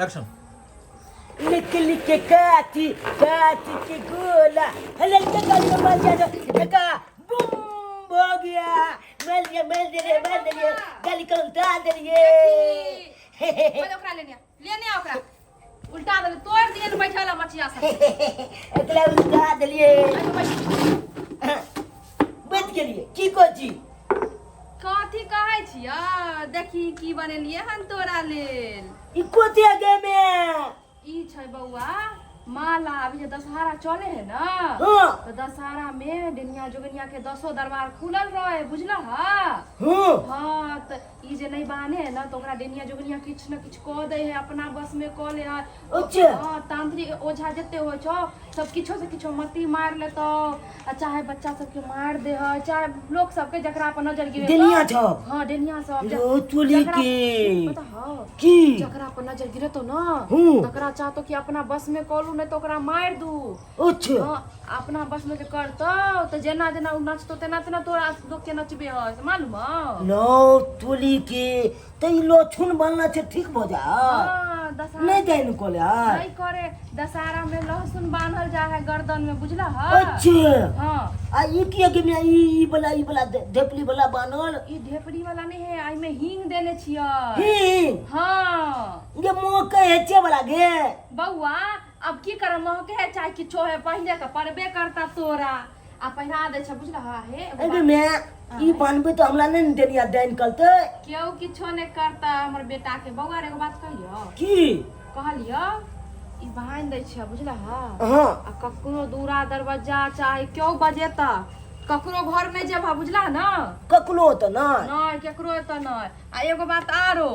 Action. लिख लिख के काटी काटी के गोला हलल के गाली मार दिया देखा बूम हो गया मार दिया गाली को उतार दिए ओए ओकरा लेने आ ओकरा उल्टा दे तोड़ दिए न बैठला मछिया से एकला उतार दिए बच गेलिए की कोची कथी कहै छिया देखी की बनेलिए हन तोरा लेल ई कोती आगे में ई छै बौआ माला अभी जे दशहरा चले है ना हां तो दशहरा में डेनिया जोगनिया के 10 दरबार खुलल रहे बुझला हां हां तो ई जे नहीं बाने है ना तो ओकरा डेनिया जोगनिया किछ न किछ क दे है अपना बस में क ले है अच्छा हां तांत्रिक ओझा जते हो छो सब किछो से किछो मती मार ले तो चाहे बच्चा सब के मार दे है चाहे लोग सब के जकरा पर नजर गिरे डेनिया छ हां डेनिया सब लो चुली के पता हां की जकरा पर नजर गिरे तो ना हूं तकरा चाहतो कि अपना बस में कॉलू नहीं तो ओकरा मार दू अच्छा हाँ, अपना बस में जे करतो तो जेना जेना उ नचतो तेना तेना तोरा लोग के नचबे है मालूम है लो चुली के तो ई लो छुन बनना छे ठीक हो जा हां दशहरा नहीं जाइन कोले नहीं करे दशहरा में लहसुन बांधल जा है गर्दन में बुझला है अच्छा हां आ ई किया के में ई वाला ढेपली वाला बानल ई ढेपड़ी वाला नहीं है आई में हींग देले छिया ही हां ये मोके हेचे वाला गे बौआ अब की करे महके है चाहे किछो है पहले का परबे करता तोरा आ पहिरा दे छ बुझला है अरे मैं ई बानबे तो हमरा नहीं देनिया डाइन कलते केहू किछो नहीं करता हमर बेटा के बौआ रे एगो बात कहियो की कहलियो ई बांध दै छ बुझला हां हां आ ककरो दूरा दरवाजा चाहे क्यों बजेता ककरो घर में जेबा बुझला ना ककलो तो ना नहीं केकरो त नहीं आ एगो बात आरो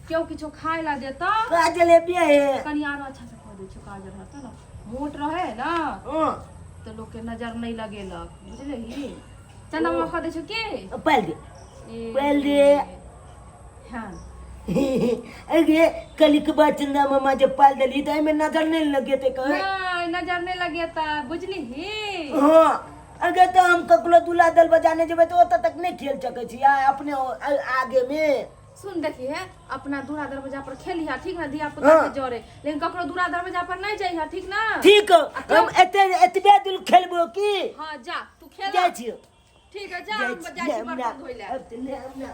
केहू किछो खाए ला देता का जलेबी है कनी आरो अच्छा से खा दे छ काजर रहता ना मोट रहे ना हां तो लोग के नजर नहीं लगेलक बुझलही चना में खा दे छ के पहल दे हां अरे कली के बाद चंदा मामा जब पाल दली तो में नजर नहीं लगे थे कहे नहीं नजर नहीं लगेता बुझली ही हां अगर तो हम ककलो दूल्हा दल बजाने जेबे तो ओत तक नहीं खेल सके छी अपने आगे में सुन देखिए अपना दूरा दरवाजा पर खेलिया ठीक ना दिया पुता के जोरे लेकिन ककरो दूरा दरवाजा पर नहीं जाइया ठीक ना ठीक हम एतबे दिल खेलबो की हां जा तू खेल जा छी ठीक है जा हम जा छी बर्तन धोइ ले अब ले हम ना